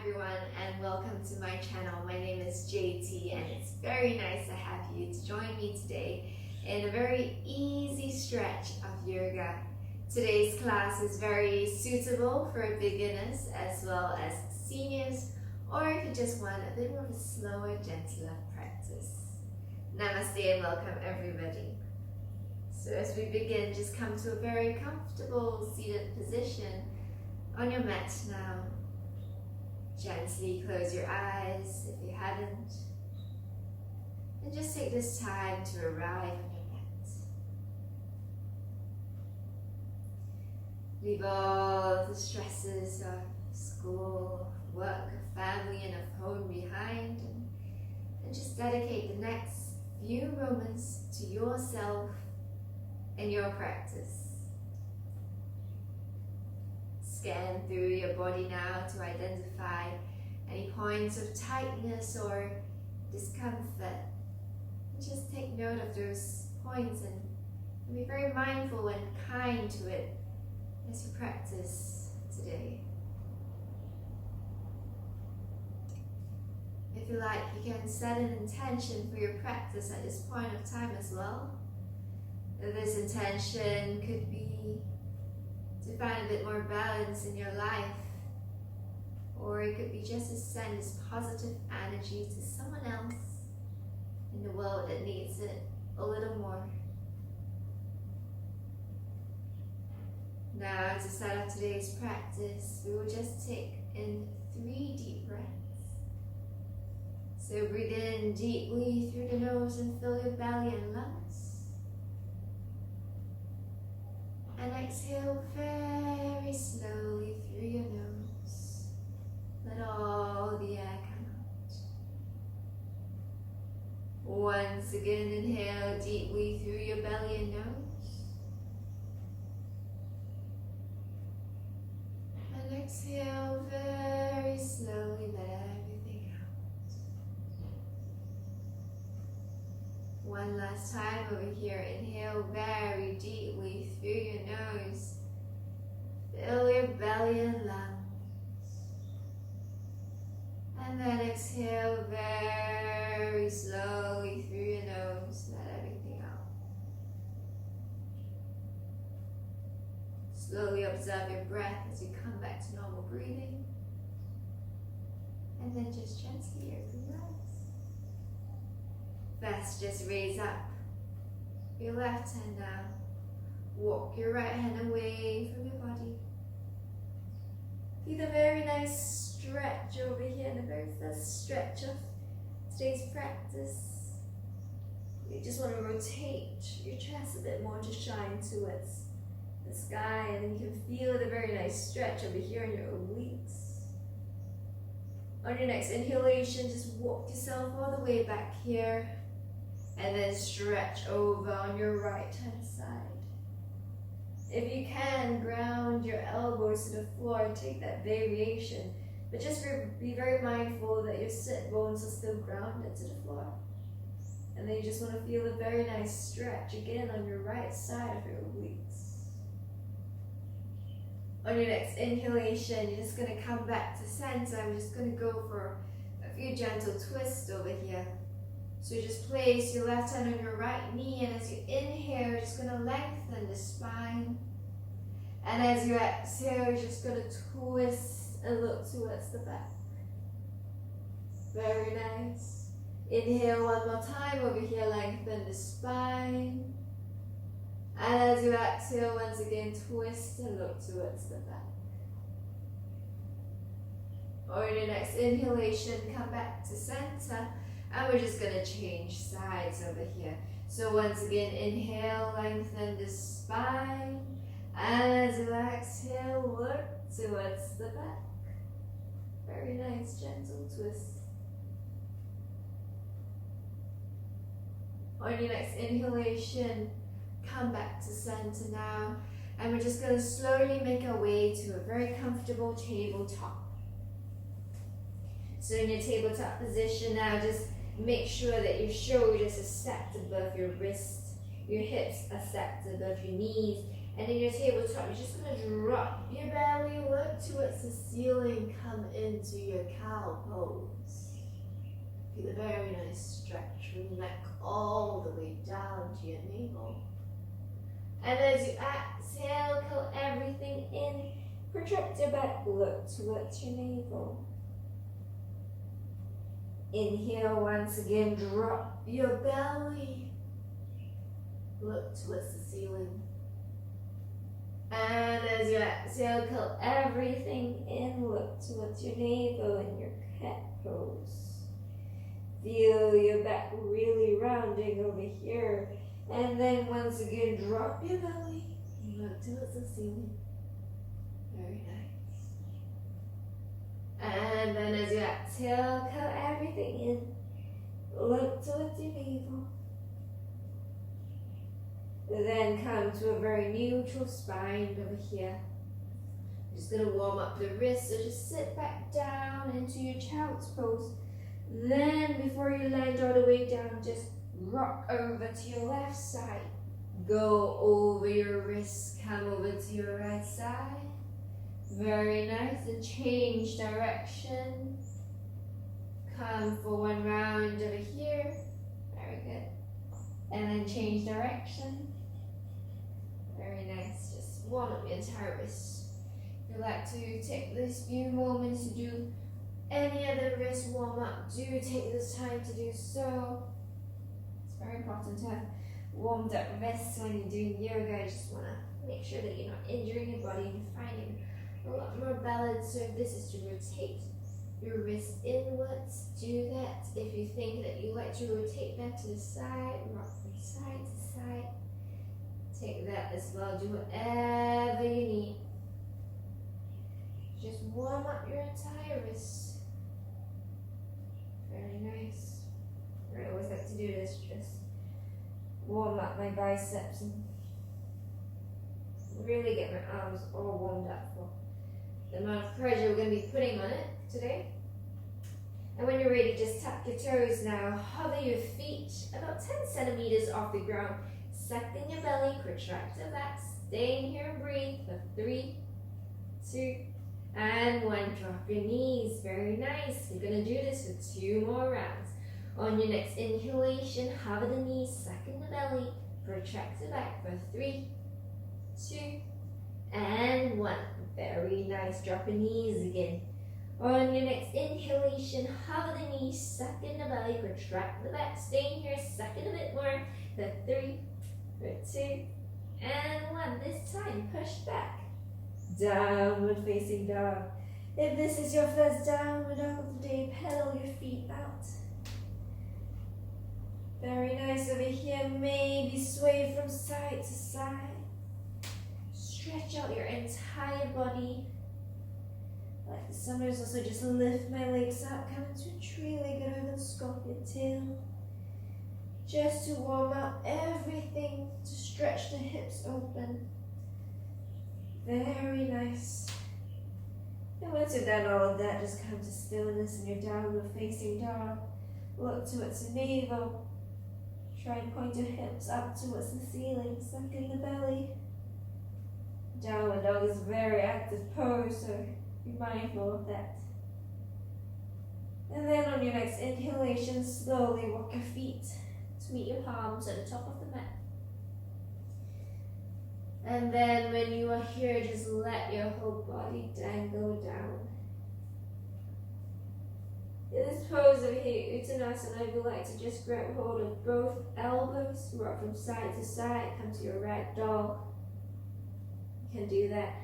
everyone, and welcome to my channel. My name is JT, and it's very nice to have you to join me today in a very easy stretch of yoga. Today's class is very suitable for beginners as well as seniors, or if you just want a bit more of a slower, gentler practice. Namaste and welcome everybody. So as we begin, just come to a very comfortable seated position on your mat now. Gently close your eyes if you haven't, and just take this time to arrive on your mat. Leave all the stresses of school, work, family, and of home behind, and just dedicate the next few moments to yourself and your practice. Scan through your body now to identify any points of tightness or discomfort. And just take note of those points and be very mindful and kind to it as you practice today. If you like, you can set an intention for your practice at this point of time as well. This intention could be to find a bit more balance in your life, or it could be just to send this positive energy to someone else in the world that needs it a little more. Now, to start off today's practice, we will just take in 3 deep breaths. So breathe in deeply through the nose and fill your belly and lungs. And exhale very slowly through your nose. Let all the air come out. Once again, inhale deeply through your belly and nose. And exhale very slowly, let everything out. One last time over here. Inhale very deeply through your nose. Fill your belly and lungs. And then exhale very slowly through your nose. Let everything out. Slowly observe your breath as you come back to normal breathing. And then just gently open your eyes. First, just raise up your left hand now. Walk your right hand away from your body. Feel a very nice stretch over here, and the very first stretch of today's practice. You just want to rotate your chest a bit more to shine towards the sky, and then you can feel the very nice stretch over here in your obliques. On your next inhalation, just walk yourself all the way back here. And then stretch over on your right hand side. If you can, ground your elbows to the floor and take that variation. But just be very mindful that your sit bones are still grounded to the floor. And then you just want to feel a very nice stretch again on your right side of your obliques. On your next inhalation, you're just going to come back to center. I'm just going to go for a few gentle twists over here. So just place your left hand on your right knee, and as you inhale, you're just going to lengthen the spine. And as you exhale, you're just going to twist and look towards the back. Very nice. Inhale one more time over here, lengthen the spine. And as you exhale, once again, twist and look towards the back. On your next inhalation, come back to center. And we're just going to change sides over here. So once again, inhale, lengthen the spine. And as you exhale, look towards the back. Very nice, gentle twist. On your next inhalation, come back to center now. And we're just going to slowly make our way to a very comfortable tabletop. So in your tabletop position now, just make sure that your shoulders are stacked above your wrists, your hips are stacked above your knees, And in your tabletop, you're just going to drop your belly, look towards the ceiling, come into your cow pose. Feel a very nice stretch from the neck all the way down to your navel. And as you exhale, curl everything in, protract your back, look towards your navel. Inhale once again, drop your belly, look towards the ceiling. And as you exhale, curl everything in, look towards your navel in your cat pose. Feel your back really rounding over here. And then once again, drop your belly, look towards the ceiling. Very nice. And then as you exhale, curl everything in, look towards your navel. Then come to a very neutral spine over here. You're just going to warm up the wrists, so just sit back down into your child's pose. Then before you land all the way down, just rock over to your left side. Go over your wrists, come over to your right side. Very nice, and change direction. Come for one round over here. Very good. And then change direction. Very nice. Just warm up your entire wrist. If you'd like to take this few moments to do any other wrist warm up, do take this time to do so. It's very important to have warmed up wrists when you're doing yoga. You just want to make sure that you're not injuring your body and finding a lot more balance. So if this is to rotate your wrist inwards, do that. If you think that you like to rotate that to the side, rock from side to side, take that as well. Do whatever you need. Just warm up your entire wrist. Very nice. I always like to do this, just warm up my biceps and really get my arms all warmed up for the amount of pressure we're going to be putting on it today. And when you're ready, just tap your toes now. Hover your feet about 10 centimeters off the ground. Suck in your belly, contract the back. Stay in here and breathe for 3, 2, and 1. Drop your knees. Very nice. We're going to do this for 2 more rounds. On your next inhalation, hover the knees, suck in the belly, protract the back for 3, 2, and 1. Very nice. Drop your knees again. On your next inhalation, hover the knees, suck in the belly, contract the back, stay in here, suck in a bit more, for 3, for 2, and 1. This time, push back. Downward facing dog. If this is your first downward dog of the day, pedal your feet out. Very nice over here. Maybe sway from side to side. Stretch out your entire body. Like the summers, also just lift my legs up, come into a tree-legged open scorpion tail. Just to warm up everything, to stretch the hips open. Very nice. And once you've done all of that, just come to stillness in your downward facing dog. Look towards the navel. Try and point your hips up towards the ceiling. Suck in the belly. Downward dog is a very active pose, so be mindful of that. And then on your next inhalation, slowly walk your feet to meet your palms at the top of the mat. And then when you are here, just let your whole body dangle down. In this pose over here, Uttanasana, I would like to just grab hold of both elbows, rock from side to side, come to your rag doll. You can do that.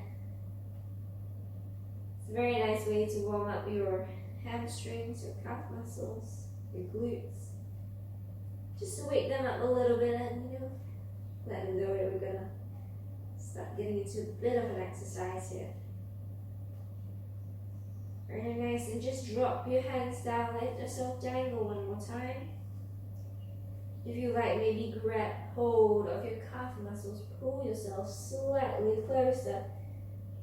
It's a very nice way to warm up your hamstrings, your calf muscles, your glutes. Just to wake them up a little bit and, let them know that we're gonna start getting into a bit of an exercise here. Very nice, and just drop your hands down, let yourself dangle one more time. If you like, maybe grab hold of your calf muscles, pull yourself slightly closer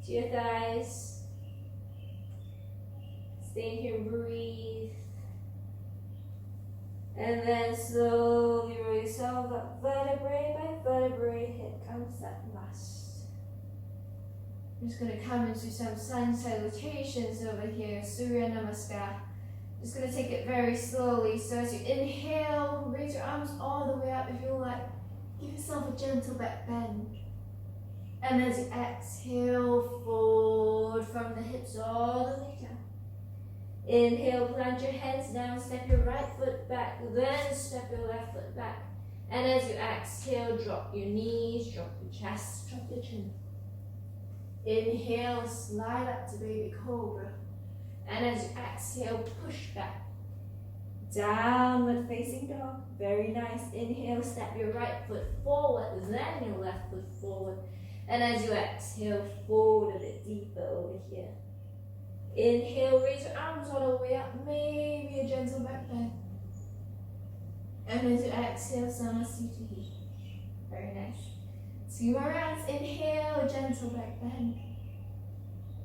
to your thighs. Stay in here and breathe. And then slowly roll yourself up, vertebrae by vertebrae. Here comes that last We're just going to come into some sun salutations over here, Surya Namaskar. Just going to take it very slowly. So as you inhale, raise your arms all the way up if you like. Give yourself a gentle back bend. And as you exhale, fold from the hips all the way down. Inhale, plant your hands down, step your right foot back, then step your left foot back. And as you exhale, drop your knees, drop your chest, drop your chin. Inhale, slide up to baby cobra. And as you exhale, push back. Downward facing dog. Very nice. Inhale, step your right foot forward, then your left foot forward. And as you exhale, fold a bit deeper over here. Inhale, raise your arms all the way up, maybe a gentle back bend. And as you exhale, Samasthiti. Very nice. 2 more rounds. Inhale, gentle back bend.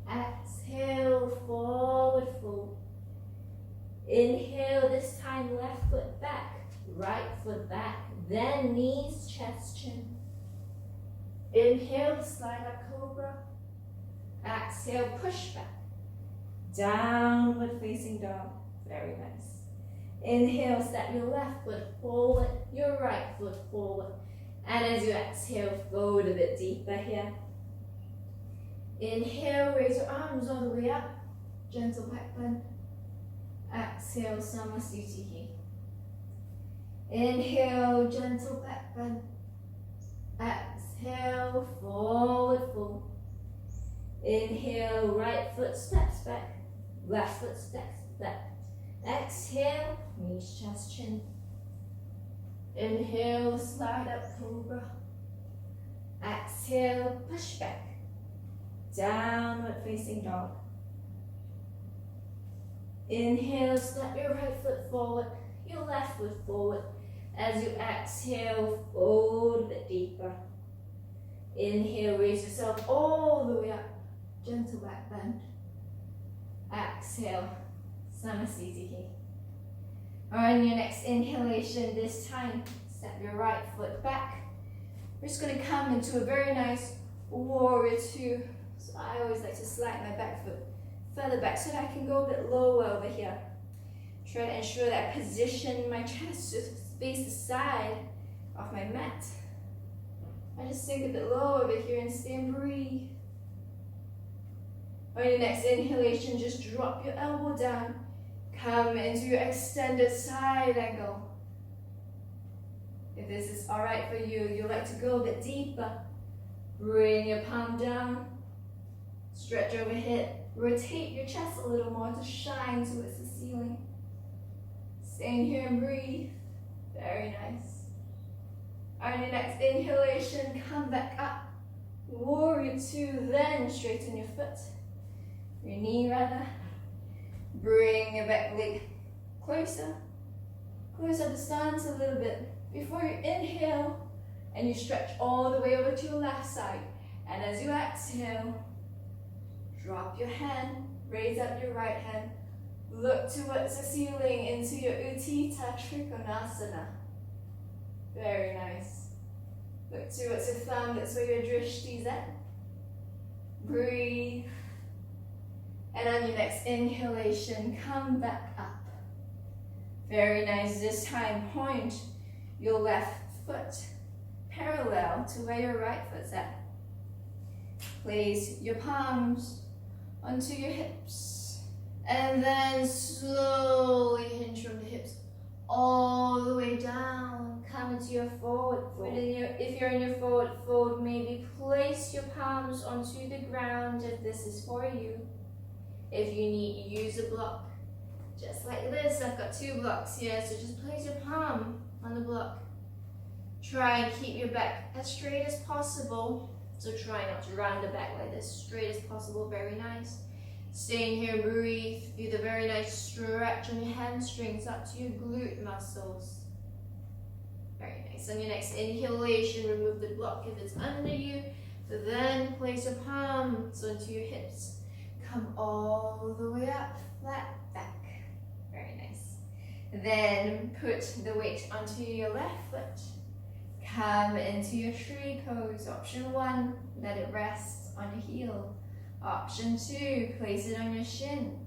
Exhale, forward fold. Inhale, this time left foot back, right foot back, then knees, chest, chin. Inhale, slide up cobra. Exhale, push back. Downward facing dog. Very nice. Inhale, step your left foot forward, your right foot forward. And as you exhale, fold a bit deeper here. Inhale, raise your arms all the way up. Gentle back bend. Exhale, Samasthiti. Inhale, gentle back bend. Exhale, forward fold. Inhale, right foot steps back. Left foot steps back. Exhale, knees, chest, chin. Inhale, slide up cobra. Exhale, push back. Downward facing dog. Inhale, step your right foot forward, your left foot forward. As you exhale, fold a bit deeper. Inhale, raise yourself all the way up. Gentle back bend. Exhale, Samasthiti. On your next inhalation, this time, step your right foot back. We're just going to come into a very nice warrior two. So I always like to slide my back foot further back so that I can go a bit lower over here. Try to ensure that I position my chest to face the side of my mat. I just sink a bit lower over here and stay and breathe. On your next inhalation, just drop your elbow down. Come into your extended side angle. If this is alright for you, you'd like to go a bit deeper. Bring your palm down. Stretch overhead. Rotate your chest a little more to shine towards the ceiling. Stay in here and breathe. Very nice. On your next inhalation, come back up. Warrior two, then straighten your foot. Your knee rather. Bring your back leg closer. Close up the stance a little bit. Before you inhale, and you stretch all the way over to your left side. And as you exhale, drop your hand, raise up your right hand. Look towards the ceiling into your Utthita Trikonasana. Very nice. Look towards your thumb, that's where your drishti is at. Breathe. And on your next inhalation, come back up. Very nice. This time, point your left foot parallel to where your right foot's at. Place your palms onto your hips. And then slowly hinge from the hips all the way down. Come into your forward fold. If you're in your forward fold, maybe place your palms onto the ground if this is for you. If you need, use a block. Just like this, I've got 2 blocks here, so just place your palm on the block. Try and keep your back as straight as possible. So try not to round the back like this, straight as possible, very nice. Stay in here, breathe, feel the very nice stretch on your hamstrings up to your glute muscles. Very nice. On your next inhalation, remove the block if it's under you. Then place your palms onto your hips. Come all the way up, flat back. Very nice. Then put the weight onto your left foot. Come into your tree pose. Option 1, let it rest on your heel. Option 2, place it on your shin.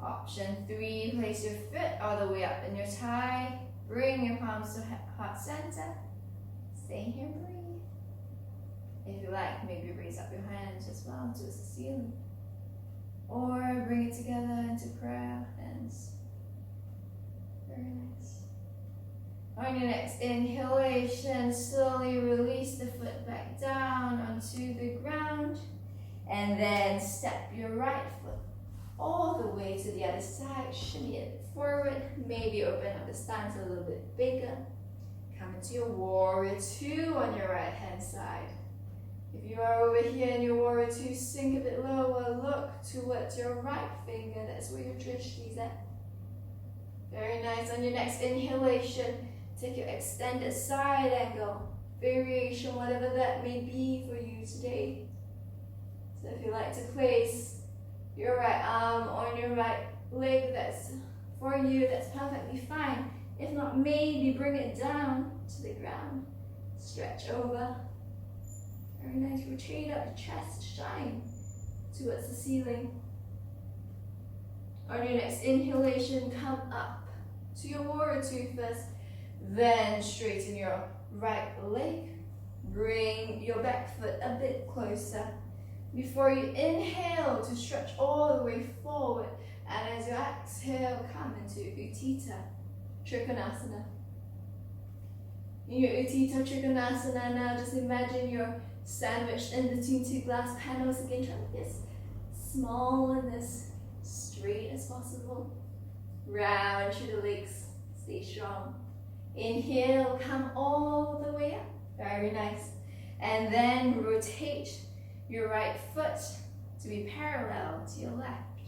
Option 3, place your foot all the way up in your thigh. Bring your palms to heart center. Stay here, breathe. If you like, maybe raise up your hands as well towards the ceiling. Or bring it together into prayer hands. Very nice. On your next inhalation, slowly release the foot back down onto the ground. And then step your right foot all the way to the other side. Shimmy it forward. Maybe open up the stance a little bit bigger. Come into your warrior 2 on your right hand side. If you are over here in your warrior 2, sink a bit lower. Look towards your right finger. That's where your drishti is at. Very nice. On your next inhalation, take your extended side angle. Variation, whatever that may be for you today. So if you like to place your right arm on your right leg, that's for you, that's perfectly fine. If not, maybe bring it down to the ground. Stretch over. Very nice. Rotate up your chest, shine towards the ceiling. On your next inhalation, come up to your warrior 2 first. Then straighten your right leg. Bring your back foot a bit closer. Before you inhale to stretch all the way forward, and as you exhale, come into Utthita Trikonasana. In your Utthita Trikonasana now, just imagine you're sandwiched in between 2 glass panels again. Try to be as small and as straight as possible. Round through the legs, stay strong. Inhale, come all the way up. Very nice. And then rotate your right foot to be parallel to your left.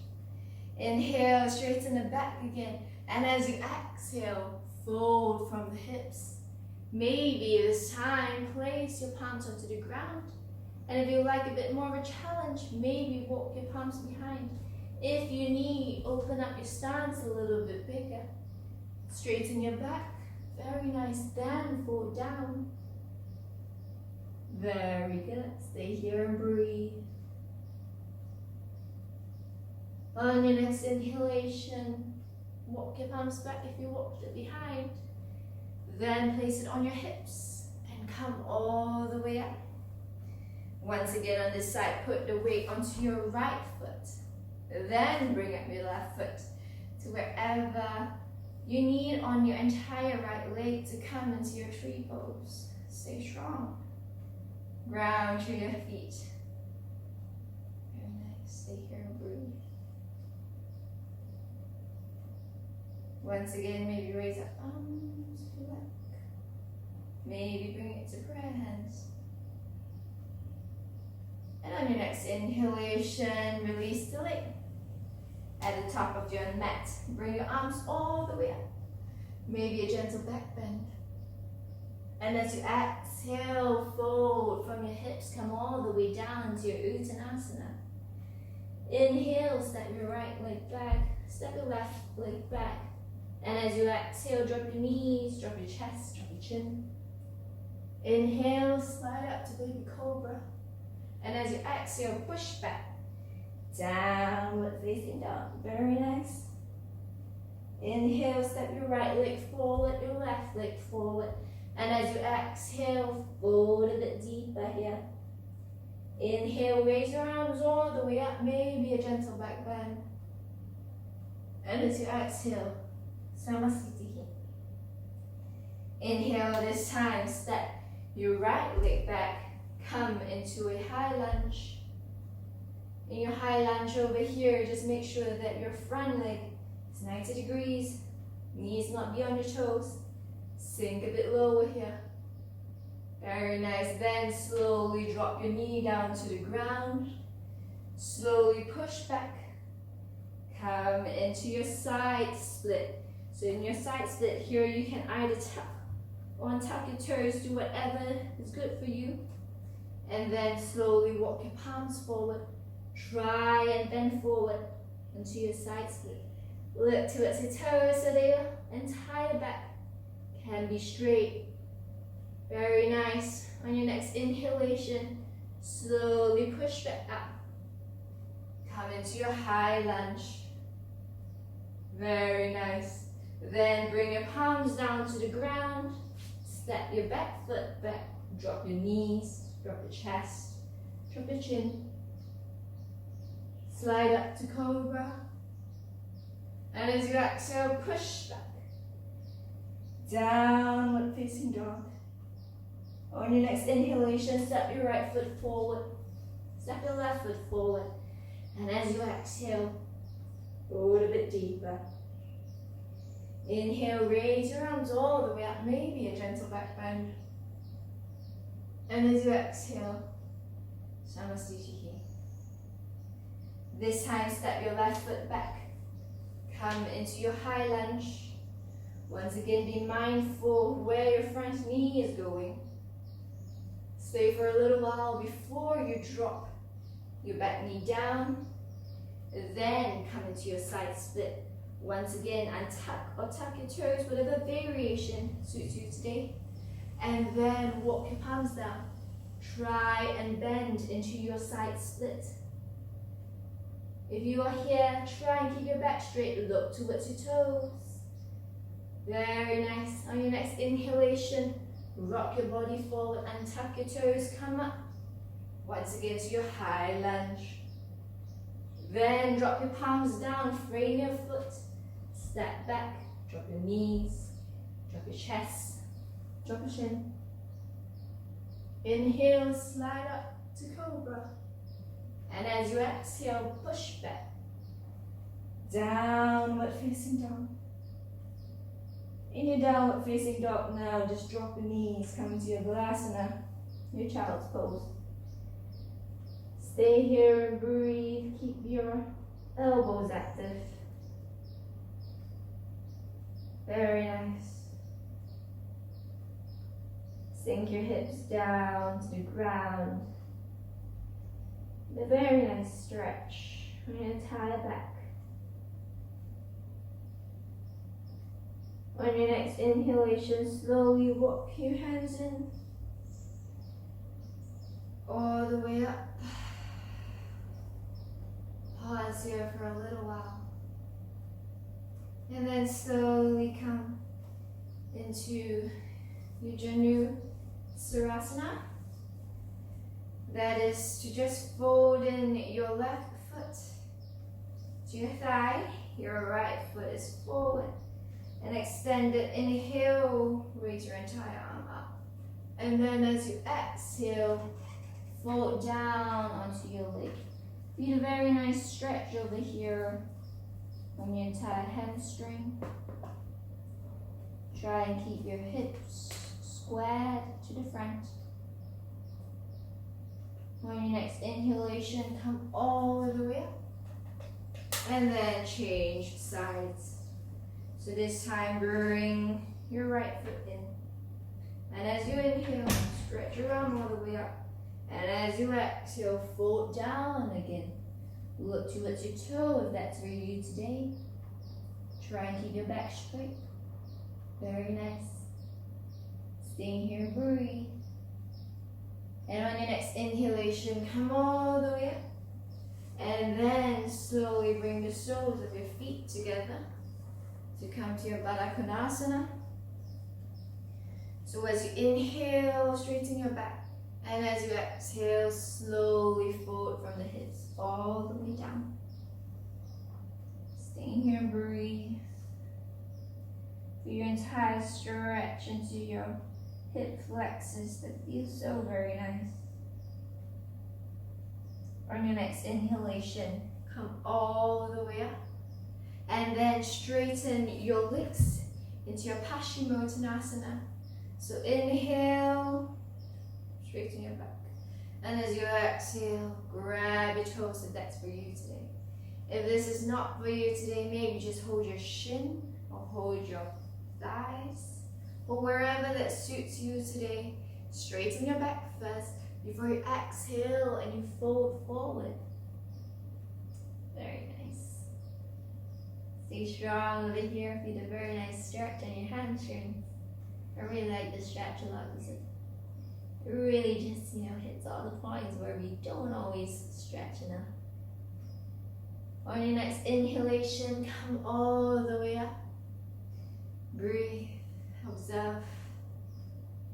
Inhale, straighten the back again. And as you exhale, fold from the hips. Maybe this time, place your palms onto the ground. And if you like a bit more of a challenge, maybe walk your palms behind. If you need, open up your stance a little bit bigger. Straighten your back. Very nice. Then fold down. Very good. Stay here and breathe. On your next inhalation, walk your palms back if you walked it behind. Then place it on your hips and come all the way up. Once again on this side, put the weight onto your right foot. Then bring up your left foot to wherever you need on your entire right leg to come into your tree pose. Stay strong. Ground through your feet. Very nice. Stay here and breathe. Once again, maybe raise up arms if you like. Maybe bring it to prayer hands. And on your next inhalation, release the leg. At the top of your mat, bring your arms all the way up. Maybe a gentle back bend. And as you exhale, fold from your hips, come all the way down to your Uttanasana. Inhale, step your right leg back, step your left leg back. And as you exhale, drop your knees, drop your chest, drop your chin. Inhale, slide up to baby cobra. And as you exhale, push back. Downward facing dog. Very nice. Inhale, step your right leg forward, your left leg forward. And as you exhale, fold a bit deeper here. Inhale, raise your arms all the way up, maybe a gentle back bend. And as you exhale, Samasthiti. Inhale this time, step your right leg back, come into a high lunge. In your high lunge over here, just make sure that your front leg is 90 degrees, knees not beyond your toes. Sink a bit lower here. Very nice. Then slowly drop your knee down to the ground. Slowly push back. Come into your side split. So in your side split here, you can either tap or untuck your toes, do whatever is good for you. And then slowly walk your palms forward. Try and bend forward into your side split. Look towards your toes so your entire back can be straight. Very nice. On your next inhalation, slowly push back up. Come into your high lunge. Very nice. Then bring your palms down to the ground. Step your back foot back. Drop your knees. Drop your chest. Drop your chin. Slide up to cobra. And as you exhale, push back. Downward facing dog. On your next inhalation, step your right foot forward. Step your left foot forward. And as you exhale, go a bit deeper. Inhale, raise your arms all the way up, maybe a gentle back bend. And as you exhale, Namaste. This time, step your left foot back. Come into your high lunge. Once again, be mindful where your front knee is going. Stay for a little while before you drop your back knee down. Then come into your side split. Once again, untuck or tuck your toes, whatever variation suits you today. And then walk your palms down. Try and bend into your side split. If you are here, try and keep your back straight. Look towards your toes. Very nice. On your next inhalation, rock your body forward and tuck your toes. Come up. Once again to your high lunge. Then drop your palms down, frame your foot. Step back, drop your knees, drop your chest, drop your chin. Inhale, slide up to cobra. And as you exhale, push back. Downward facing dog. In your downward facing dog now, just drop your knees, come into your Balasana, your child's pose. Stay here and breathe. Keep your elbows active. Very nice. Sink your hips down to the ground. A very nice stretch on your entire back. On your next inhalation, slowly walk your hands in. All the way up. Pause here for a little while. And then slowly come into your Janu Sarasana. That is to just fold in your left foot to your thigh. Your right foot is forward. And extend it. Inhale, raise your entire arm up. And then as you exhale, fold down onto your leg. Feel a very nice stretch over here on your entire hamstring. Try and keep your hips squared to the front. On your next inhalation, come all the way up. And then change sides. So this time, bring your right foot in. And as you inhale, stretch your arm all the way up. And as you exhale, fold down again. Look towards your toe if that's for you today. Try and keep your back straight. Very nice. Stay here, breathe. And on your next inhalation, come all the way up. And then slowly bring the soles of your feet together to come to your Baddha Konasana. So as you inhale, straighten your back. And as you exhale, slowly forward from the hips all the way down. Staying here, breathe. Feel your entire stretch into your hip flexors that feels so very nice. On your next inhalation, come all the way up. And then straighten your legs into your Paschimottanasana. So inhale, straighten your back. And as you exhale, grab your toes if that's for you today. If this is not for you today, maybe just hold your shin or hold your thighs. Or wherever that suits you today. Straighten your back first before you exhale and you fold forward. Very nice. Stay strong over here. Feel a very nice stretch on your hamstrings. I really like this stretch a lot because it really just, hits all the points where we don't always stretch enough. On your next inhalation, come all the way up. Breathe, observe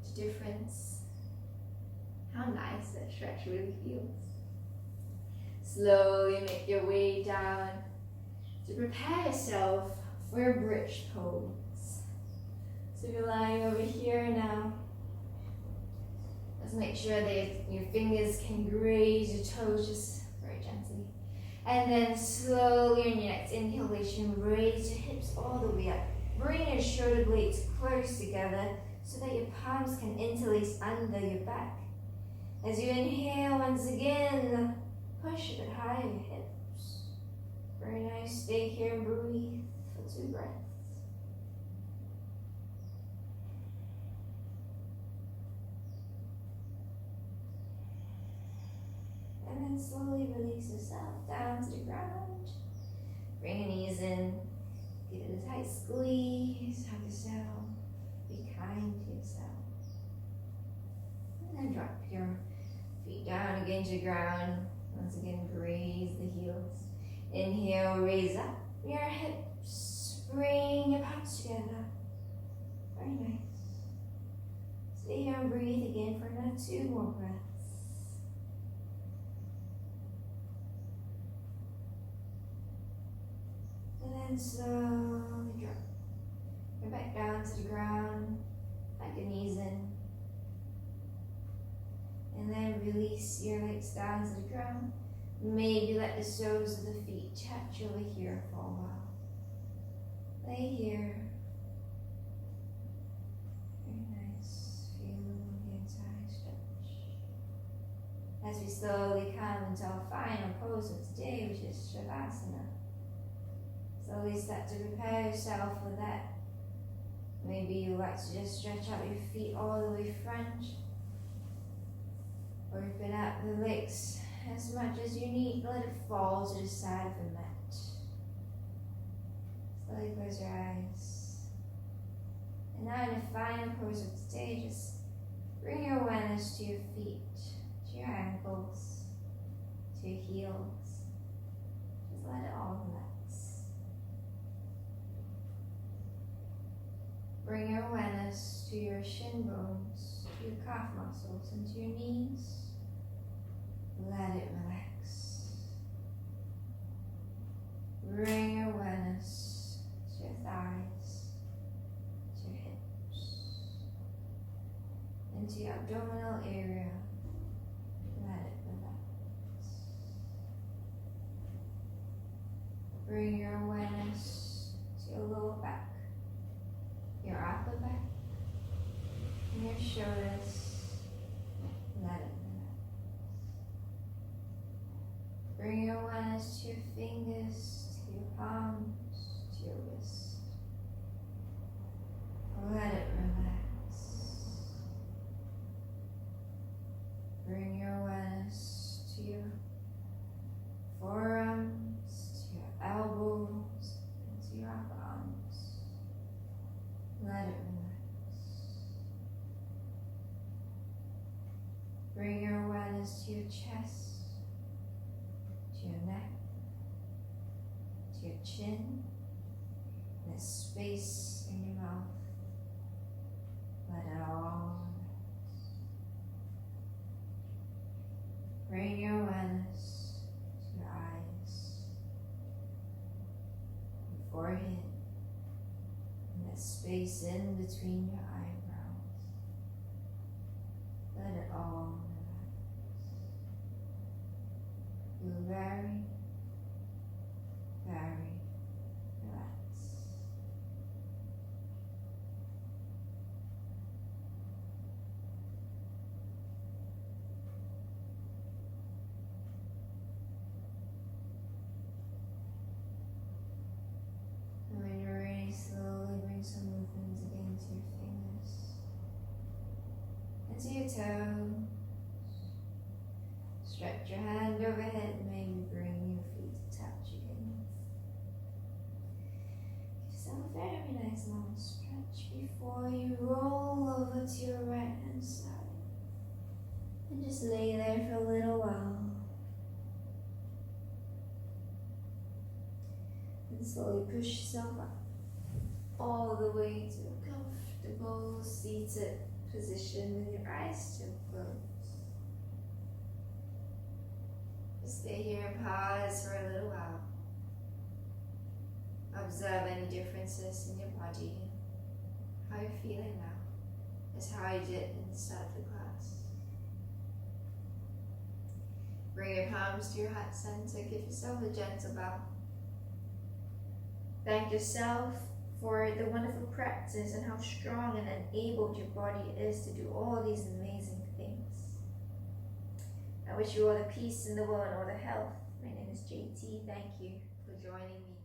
the difference. How nice that stretch really feels. Slowly make your way down to prepare yourself for a bridge pose. So you're lying over here now. Let's make sure that your fingers can graze your toes just very gently. And then slowly on your next inhalation, raise your hips all the way up. Bring your shoulder blades close together so that your palms can interlace under your back. As you inhale once again, push a bit higher your hips. Very nice. Stay here and breathe for 2 breaths. And then slowly release yourself down to the ground. Bring your knees in. Give it a tight squeeze. Hug yourself. Be kind to yourself. And then drop your feet down again to the ground. Once again, raise the heels. Inhale, raise up your hips. Bring your palms together. Very nice. Stay here and breathe again for another 2 more breaths. And then slowly drop. Go back down to the ground. Back your knees in. And then release your legs down to the ground. Maybe let the soles of the feet touch over here for a while. Lay here. Very nice. Feel the entire stretch. As we slowly come into our final pose of today, which is Shavasana. Slowly start to prepare yourself for that. Maybe you like to just stretch out your feet all the way front. Open up the legs as much as you need. Let it fall to the side of the mat. Slowly close your eyes. And now in the final pose of today, just bring your awareness to your feet, to your ankles, to your heels. Just let it all relax. Bring your awareness to your shin bones, to your calf muscles, and to your knees. Let it relax. Bring your awareness to your thighs, to your hips, and to your abdominal area. Let it relax. Bring your awareness to your lower back, your upper back, and your shoulders. Let it relax. Bring your awareness to your fingers, to your palms, to your wrist. Let it relax. Bring your awareness to your forearms, to your elbows, and to your upper arms. Let it relax. Bring your awareness to your chest, to your neck, to your chin, and the space in your mouth. Let it all relax. Bring your awareness to your eyes, your forehead, and that space in between your eyebrows. Let it all relax. Feel very, very relaxed. And when you're ready, slowly bring some movement again to your fingers and to your toes. Stretch your hand overhead, maybe bring your feet to touch again. Give yourself a very nice long stretch before you roll over to your right hand side. And just lay there for a little while. And slowly push yourself up all the way to a comfortable seated position with your eyes still closed. Stay here and pause for a little while. Observe any differences in your body. How you're feeling now is how you did in the start of the class. Bring your palms to your heart center. Give yourself a gentle bow. Thank yourself for the wonderful practice and how strong and enabled your body is to do all these amazing things. I wish you all the peace in the world and all the health. My name is JT. Thank you for joining me.